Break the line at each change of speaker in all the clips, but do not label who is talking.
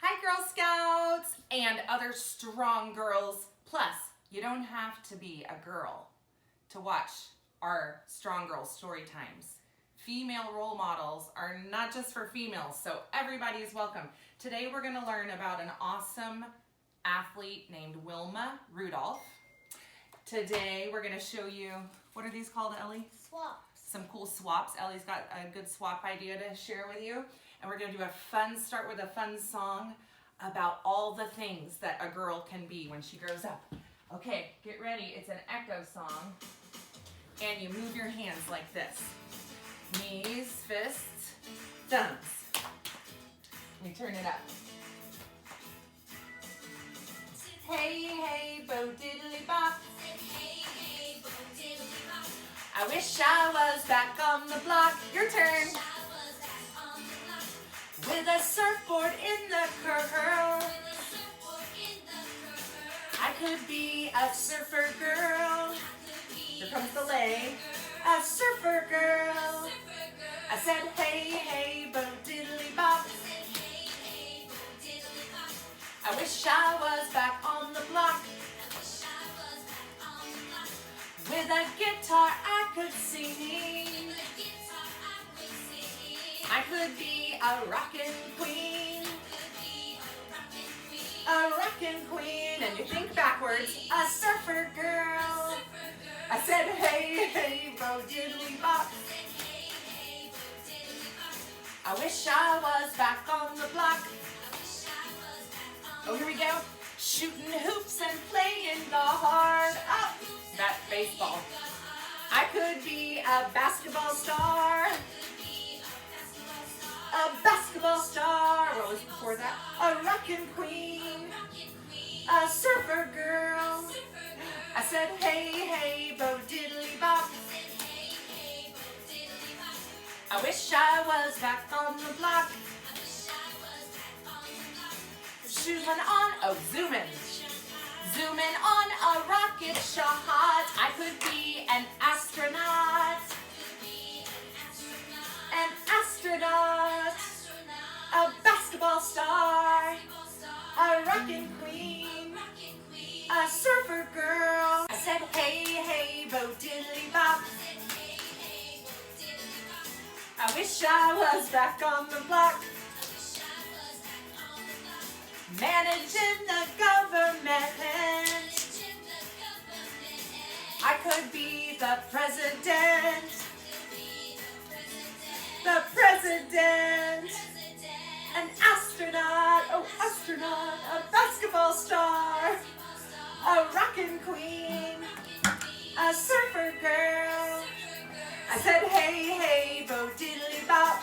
Hi Girl Scouts and other strong girls. Plus, you don't have to be a girl to watch our Strong Girl story times. Female role models are not just for females, so everybody is welcome. Today we're going to learn about an awesome athlete named Wilma Rudolph. Today we're going to show you, what are these called, Ellie?
Swaps.
Some cool swaps. Ellie's got a good swap idea to share with you. And we're going to do start with a fun song about all the things that a girl can be when she grows up. Okay, get ready. It's an echo song. And you move your hands like this. Knees, fists, thumbs. Let me turn it up. Hey, hey, bo diddly bop.
Hey, hey, bo diddly bop.
I wish I was back on the block. Your turn. With a surfboard in the curl. I could be a surfer girl. Here comes the lay. A surfer girl. I said, hey, hey, bo diddly bop. I wish I was back on the block. With a guitar I could sing. I could be a rockin' queen. A rockin' queen. And you think backwards. A surfer girl. I said, hey, hey, bo diddly bop. I wish I was back on the block. Oh, here we go. Shooting hoops and playing the hard up. That baseball. I could be a basketball star. A basketball star. What was before that? A rockin' queen. A surfer girl. I said, hey, hey, bo diddly bop. I wish I was back on the block. Zooming on, oh, zooming. Zooming on a rocket shot. I could be an astronaut. An astronaut. A basketball star. A rockin' queen. A surfer girl. I said, hey, hey, bo diddly bop. I wish I was back on the block. Managing the government. I could be the president. The president. An astronaut. Oh, astronaut. A basketball star. A rockin' queen. A surfer girl. I said, hey, hey, bo diddly bop.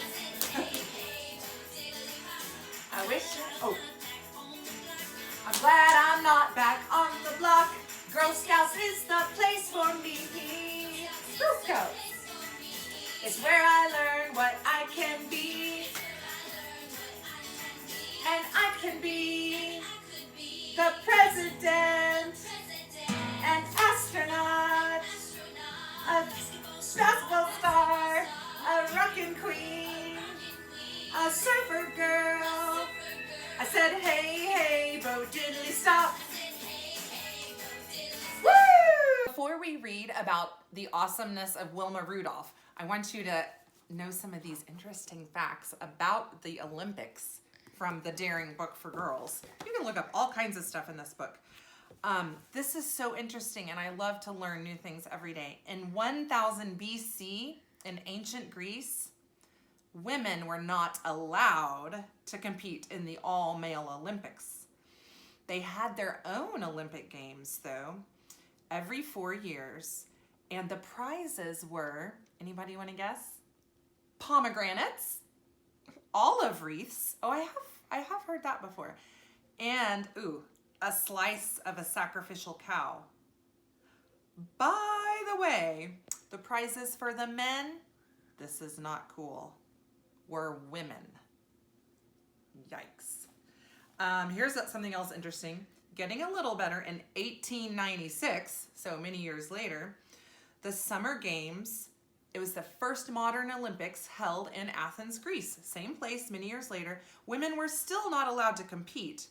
I wish, oh. I'm glad I'm not back on the block. Girl Scouts is the place for me. Girl Scouts. It's where I learn what I can be. And I can be the president, an astronaut, a basketball star, a rockin' queen, a surfer girl. I said, hey, hey, bo diddly stop. Woo! Before we read about the awesomeness of Wilma Rudolph, I want you to know some of these interesting facts about the Olympics from the Daring book for girls. You can look up all kinds of stuff in this book. This is so interesting, and I love to learn new things every day. In 1000 BC, in ancient Greece, women were not allowed to compete in the all-male Olympics. They had their own Olympic Games, though, every 4 years, and the prizes were, anybody want to guess? Pomegranates, olive wreaths. Oh, I have heard that before. And, ooh, a slice of a sacrificial cow. By the way, the prizes for the men, this is not cool, were women. Yikes. Here's something else interesting. Getting a little better, in 1896, so many years later, the Summer Games It was the first modern Olympics held in Athens, Greece. Same place many years later. Women were still not allowed to compete,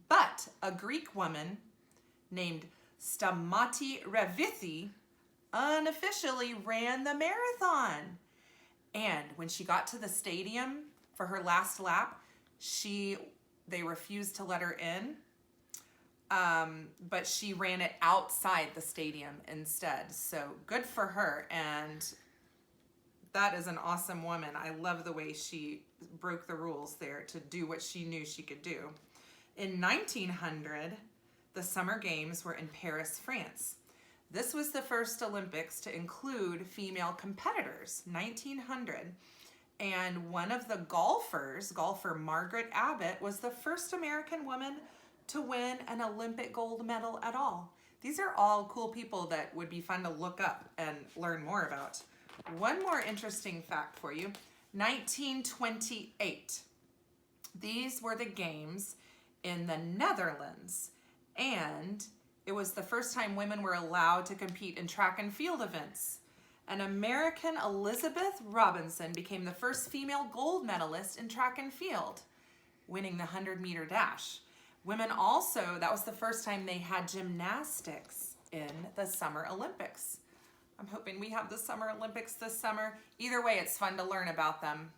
but a Greek woman named Stamati Revithi unofficially ran the marathon. And when she got to the stadium for her last lap, they refused to let her in, but she ran it outside the stadium instead. So good for her, and that is an awesome woman. I love the way she broke the rules there to do what she knew she could do. In 1900, the Summer Games were in Paris, France. This was the first Olympics to include female competitors, 1900. And one of the golfer Margaret Abbott, was the first American woman to win an Olympic gold medal at all. These are all cool people that would be fun to look up and learn more about. One more interesting fact for you, 1928. These were the games in the Netherlands, and it was the first time women were allowed to compete in track and field events. An American, Elizabeth Robinson, became the first female gold medalist in track and field, winning the 100-meter dash. Women also, that was the first time they had gymnastics in the Summer Olympics. I'm hoping we have the Summer Olympics this summer. Either way, it's fun to learn about them.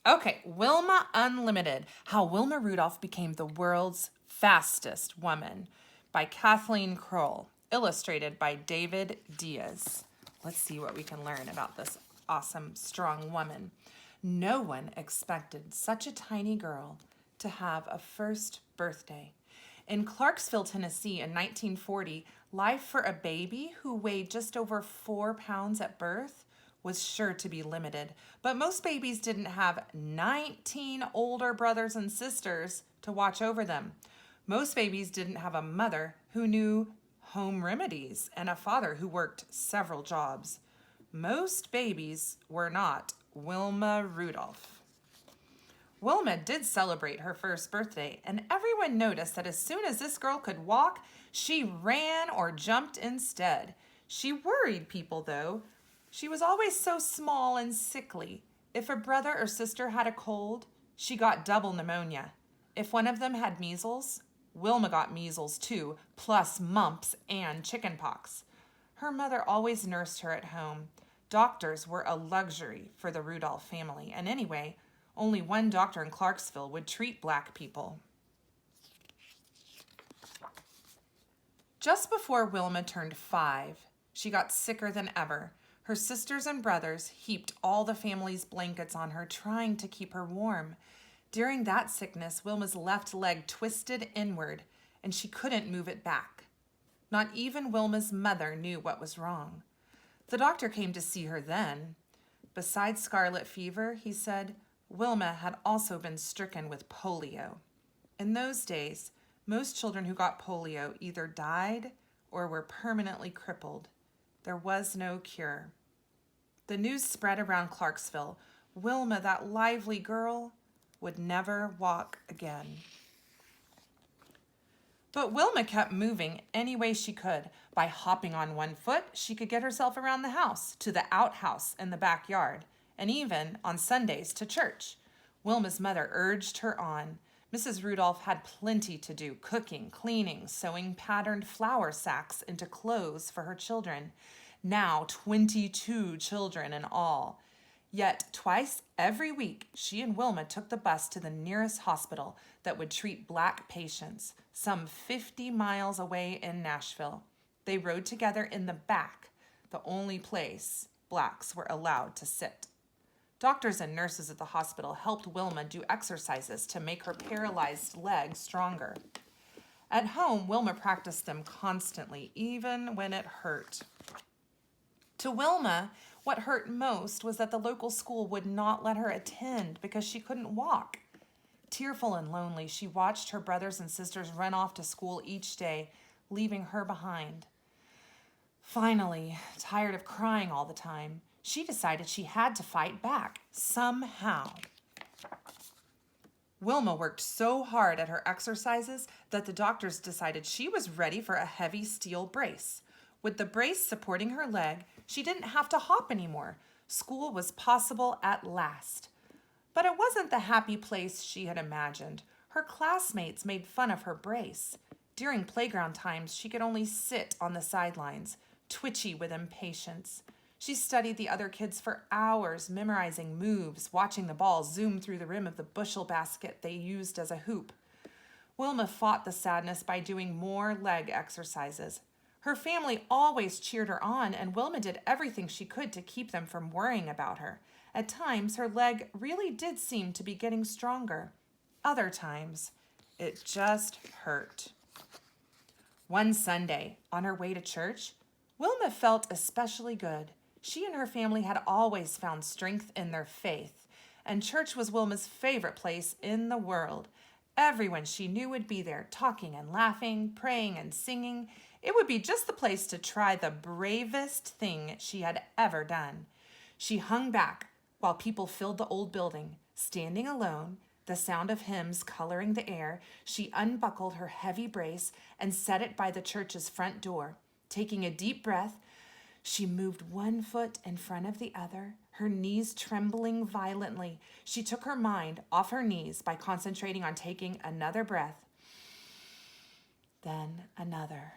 Okay, Wilma Unlimited, How Wilma Rudolph Became the World's Fastest Woman by Kathleen Kroll, illustrated by David Diaz. Let's see what we can learn about this awesome, strong woman. No one expected such a tiny girl to have a first birthday. In Clarksville, Tennessee in 1940, life for a baby who weighed just over 4 pounds at birth was sure to be limited. But most babies didn't have 19 older brothers and sisters to watch over them. Most babies didn't have a mother who knew home remedies and a father who worked several jobs. Most babies were not Wilma Rudolph. Wilma did celebrate her first birthday, and everyone noticed that as soon as this girl could walk, she ran or jumped instead. She worried people, though. She was always so small and sickly. If a brother or sister had a cold, she got double pneumonia. If one of them had measles, Wilma got measles too, plus mumps and chickenpox. Her mother always nursed her at home. Doctors were a luxury for the Rudolph family, and anyway, only one doctor in Clarksville would treat black people. Just before Wilma turned 5, she got sicker than ever. Her sisters and brothers heaped all the family's blankets on her, trying to keep her warm. During that sickness, Wilma's left leg twisted inward, and she couldn't move it back. Not even Wilma's mother knew what was wrong. The doctor came to see her then. Besides scarlet fever, he said, Wilma had also been stricken with polio. In those days, most children who got polio either died or were permanently crippled. There was no cure. The news spread around Clarksville. Wilma, that lively girl, would never walk again. But Wilma kept moving any way she could. By hopping on one foot, she could get herself around the house, to the outhouse in the backyard, and even on Sundays to church. Wilma's mother urged her on. Mrs. Rudolph had plenty to do, cooking, cleaning, sewing patterned flour sacks into clothes for her children. Now 22 children in all. Yet twice every week, she and Wilma took the bus to the nearest hospital that would treat black patients, some 50 miles away in Nashville. They rode together in the back, the only place blacks were allowed to sit. Doctors and nurses at the hospital helped Wilma do exercises to make her paralyzed leg stronger. At home, Wilma practiced them constantly, even when it hurt. To Wilma, what hurt most was that the local school would not let her attend because she couldn't walk. Tearful and lonely, she watched her brothers and sisters run off to school each day, leaving her behind. Finally, tired of crying all the time, she decided she had to fight back, somehow. Wilma worked so hard at her exercises that the doctors decided she was ready for a heavy steel brace. With the brace supporting her leg, She didn't have to hop anymore. School was possible at last. But it wasn't the happy place she had imagined. Her classmates made fun of her brace. During playground times, she could only sit on the sidelines, twitchy with impatience. She studied the other kids for hours, memorizing moves, watching the ball zoom through the rim of the bushel basket they used as a hoop. Wilma fought the sadness by doing more leg exercises. Her family always cheered her on, and Wilma did everything she could to keep them from worrying about her. At times, her leg really did seem to be getting stronger. Other times, it just hurt. One Sunday, on her way to church, Wilma felt especially good. She and her family had always found strength in their faith, and church was Wilma's favorite place in the world. Everyone she knew would be there, talking and laughing, praying and singing. It would be just the place to try the bravest thing she had ever done. She hung back while people filled the old building. Standing alone, the sound of hymns coloring the air, she unbuckled her heavy brace and set it by the church's front door. Taking a deep breath, she moved one foot in front of the other, her knees trembling violently. She took her mind off her knees by concentrating on taking another breath, then another.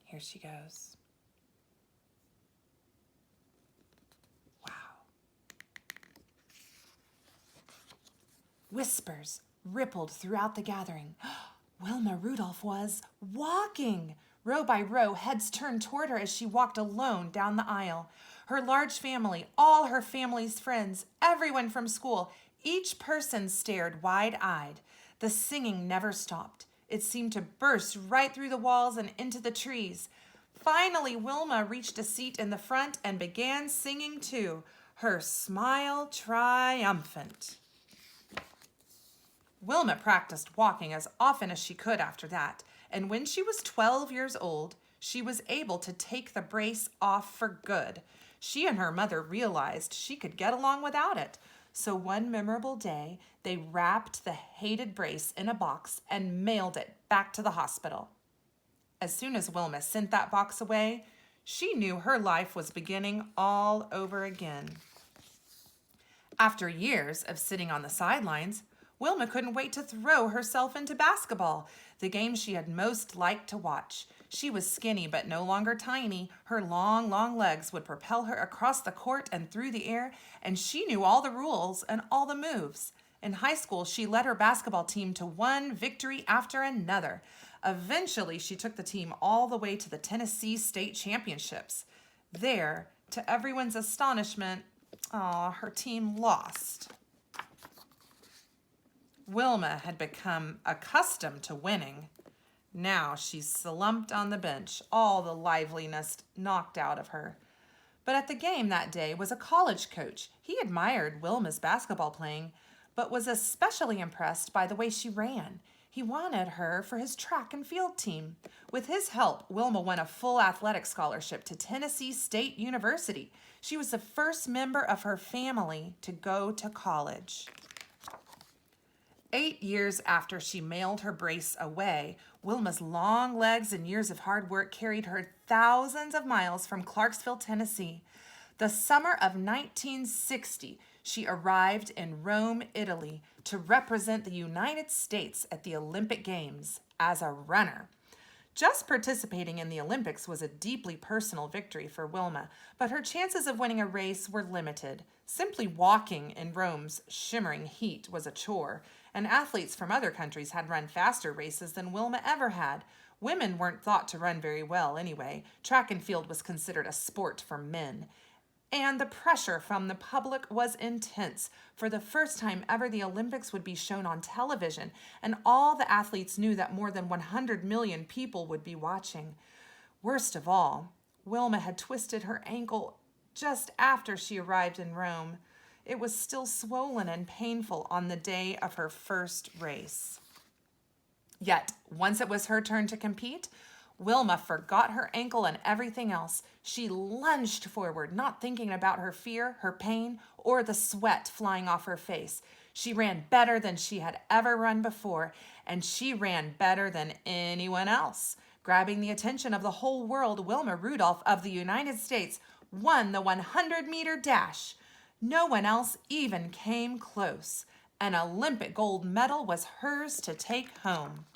Here she goes. Wow. Whispers rippled throughout the gathering. Wilma Rudolph was walking. Row by row, heads turned toward her as she walked alone down the aisle. Her large family, all her family's friends, everyone from school, each person stared wide-eyed. The singing never stopped. It seemed to burst right through the walls and into the trees. Finally, Wilma reached a seat in the front and began singing too, her smile triumphant. Wilma practiced walking as often as she could after that, and when she was 12 years old, she was able to take the brace off for good. She and her mother realized she could get along without it. So one memorable day, they wrapped the hated brace in a box and mailed it back to the hospital. As soon as Wilma sent that box away, she knew her life was beginning all over again. After years of sitting on the sidelines, Wilma couldn't wait to throw herself into basketball, the game she had most liked to watch. She was skinny but no longer tiny. Her long, long legs would propel her across the court and through the air, and she knew all the rules and all the moves. In high school, she led her basketball team to one victory after another. Eventually, she took the team all the way to the Tennessee State Championships. There, to everyone's astonishment, her team lost. Wilma had become accustomed to winning. Now she slumped on the bench, all the liveliness knocked out of her. But at the game that day was a college coach. He admired Wilma's basketball playing, but was especially impressed by the way she ran. He wanted her for his track and field team. With his help, Wilma won a full athletic scholarship to Tennessee State University. She was the first member of her family to go to college. 8 years after she mailed her brace away, Wilma's long legs and years of hard work carried her thousands of miles from Clarksville, Tennessee. The summer of 1960, she arrived in Rome, Italy, to represent the United States at the Olympic Games as a runner. Just participating in the Olympics was a deeply personal victory for Wilma, but her chances of winning a race were limited. Simply walking in Rome's shimmering heat was a chore, and athletes from other countries had run faster races than Wilma ever had. Women weren't thought to run very well anyway. Track and field was considered a sport for men. And the pressure from the public was intense. For the first time ever, the Olympics would be shown on television, and all the athletes knew that more than 100 million people would be watching. Worst of all, Wilma had twisted her ankle just after she arrived in Rome. It was still swollen and painful on the day of her first race. Yet, once it was her turn to compete, Wilma forgot her ankle and everything else. She lunged forward, not thinking about her fear, her pain, or the sweat flying off her face. She ran better than she had ever run before, and she ran better than anyone else. Grabbing the attention of the whole world, Wilma Rudolph of the United States won the 100-meter dash. No one else even came close. An Olympic gold medal was hers to take home.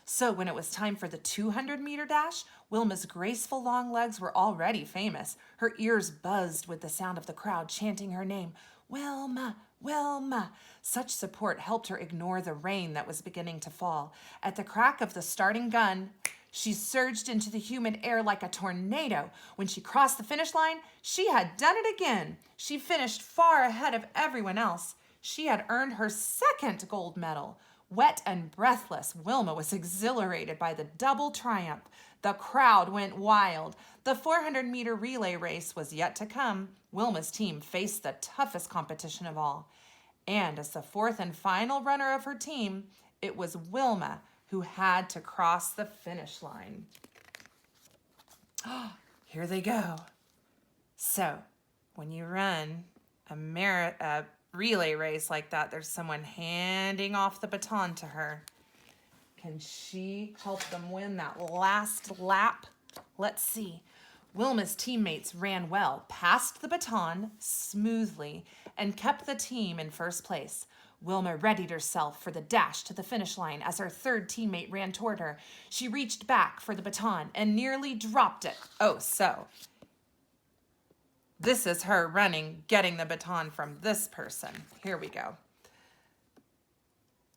So when it was time for the 200-meter dash, Wilma's graceful long legs were already famous. Her ears buzzed with the sound of the crowd chanting her name, Wilma, Wilma. Such support helped her ignore the rain that was beginning to fall. At the crack of the starting gun, she surged into the humid air like a tornado. When she crossed the finish line, she had done it again. She finished far ahead of everyone else. She had earned her second gold medal. Wet and breathless, Wilma was exhilarated by the double triumph. The crowd went wild. The 400-meter relay race was yet to come. Wilma's team faced the toughest competition of all. And as the fourth and final runner of her team, it was Wilma who had to cross the finish line. Here they go. So, when you run a relay race like that, there's someone handing off the baton to her. Can she help them win that last lap? Let's see. Wilma's teammates ran well, passed the baton smoothly, and kept the team in first place. Wilma readied herself for the dash to the finish line as her third teammate ran toward her. She reached back for the baton and nearly dropped it. Oh, so this is her running, getting the baton from this person. Here we go.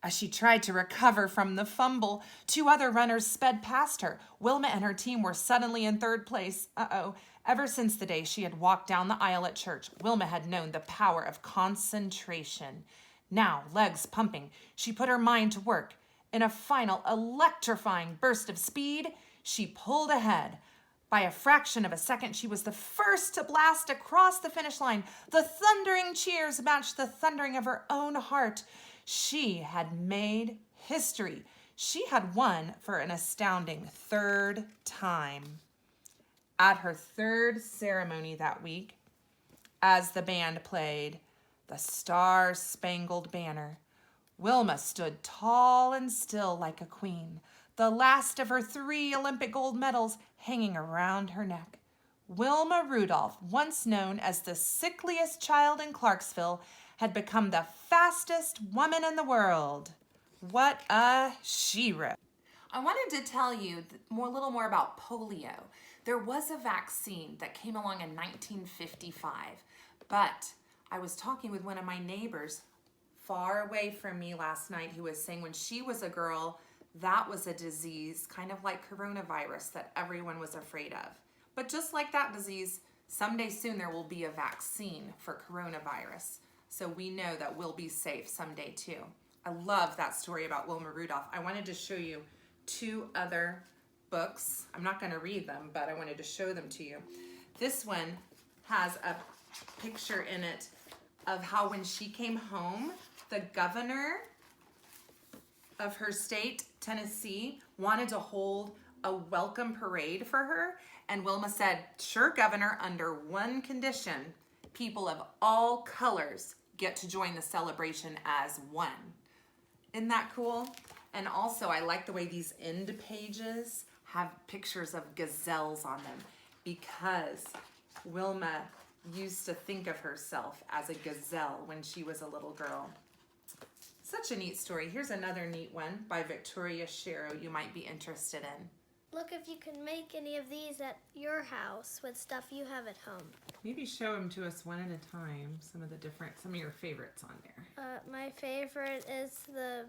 As she tried to recover from the fumble, two other runners sped past her. Wilma and her team were suddenly in third place. Ever since the day she had walked down the aisle at church, Wilma had known the power of concentration. Now, legs pumping, she put her mind to work. In a final electrifying burst of speed, she pulled ahead. By a fraction of a second, she was the first to blast across the finish line. The thundering cheers matched the thundering of her own heart. She had made history. She had won for an astounding third time. At her third ceremony that week, as the band played the Star-Spangled Banner, Wilma stood tall and still like a queen, the last of her 3 Olympic gold medals hanging around her neck. Wilma Rudolph, once known as the sickliest child in Clarksville, had become the fastest woman in the world. What a she-wrote. I wanted to tell you a little more about polio. There was a vaccine that came along in 1955, but I was talking with one of my neighbors far away from me last night who was saying when she was a girl, that was a disease kind of like coronavirus that everyone was afraid of. But just like that disease, someday soon there will be a vaccine for coronavirus. So we know that we'll be safe someday too. I love that story about Wilma Rudolph. I wanted to show you 2 other books. I'm not going to read them, but I wanted to show them to you. This one has a picture in it of how when she came home, the governor of her state, Tennessee, wanted to hold a welcome parade for her. And Wilma said, sure, Governor, under one condition, people of all colors get to join the celebration as one. Isn't that cool? And also, I like the way these end pages have pictures of gazelles on them because Wilma used to think of herself as a gazelle when she was a little girl. Such a neat story. Here's another neat one by Victoria Sharrow you might be interested in.
Look if you can make any of these at your house with stuff you have at home.
Maybe show them to us one at a time. Some of your favorites on there.
My favorite is the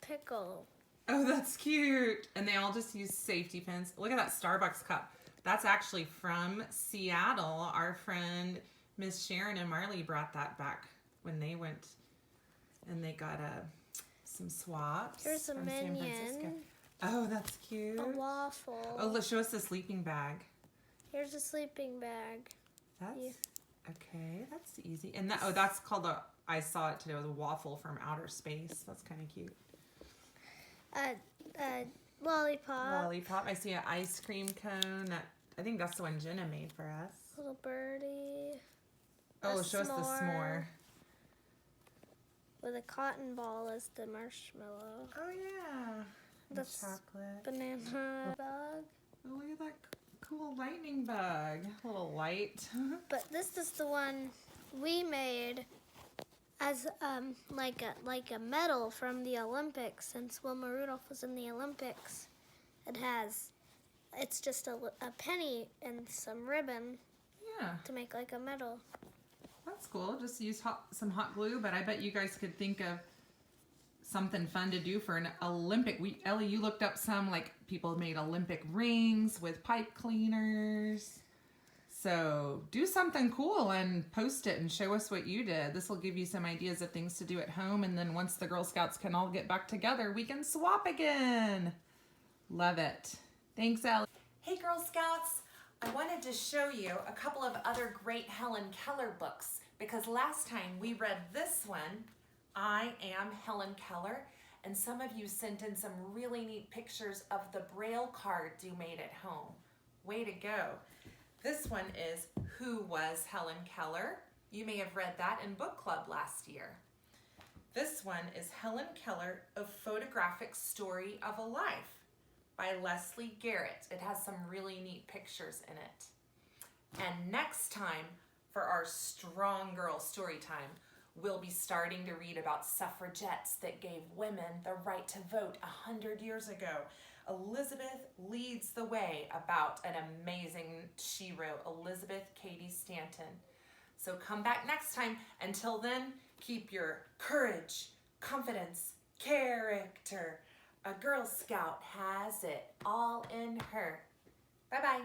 pickle.
Oh, that's cute. And they all just use safety pins. Look at that Starbucks cup. That's actually from Seattle. Our friend Miss Sharon and Marley brought that back when they went and they got some swaps.
Here's a
from San Francisco.
minion.
Oh, that's cute.
A waffle.
Oh, let's show us the sleeping bag.
Here's a sleeping bag.
That's okay. That's easy. And that's called I saw it today. It was a waffle from outer space. That's kind of cute.
Lollipop.
Lollipop. I see an ice cream cone. I think that's the one Jenna made for us.
Little birdie.
Oh,
A
show us the s'more.
with a cotton ball as the marshmallow.
Oh yeah.
That's
chocolate.
banana bug.
Oh, look at that cool lightning bug. A little light.
But this is the one we made as like a medal from the Olympics. Since Wilma Rudolph was in the Olympics, it's just a penny and some ribbon
Yeah.
to make like a medal.
That's cool. Just use some hot glue, but I bet you guys could think of something fun to do for an Olympic. Ellie, you looked up some, like people made Olympic rings with pipe cleaners. So do something cool and post it and show us what you did. This will give you some ideas of things to do at home, and then once the Girl Scouts can all get back together, we can swap again. Love it. Thanks, Ellie. Hey, Girl Scouts. I wanted to show you a couple of other great Helen Keller books, because last time we read this one, I Am Helen Keller, and some of you sent in some really neat pictures of the Braille cards you made at home. Way to go. This one is Who Was Helen Keller? You may have read that in book club last year. This one is Helen Keller, A Photographic Story of a Life by Leslie Garrett. It has some really neat pictures in it. And next time, for our Strong Girl story time, we'll be starting to read about suffragettes that gave women the right to vote 100 years ago. Elizabeth leads the way about an amazing she wrote, Elizabeth Cady Stanton. So come back next time. Until then, keep your courage, confidence, character. A Girl Scout has it all in her. Bye-bye.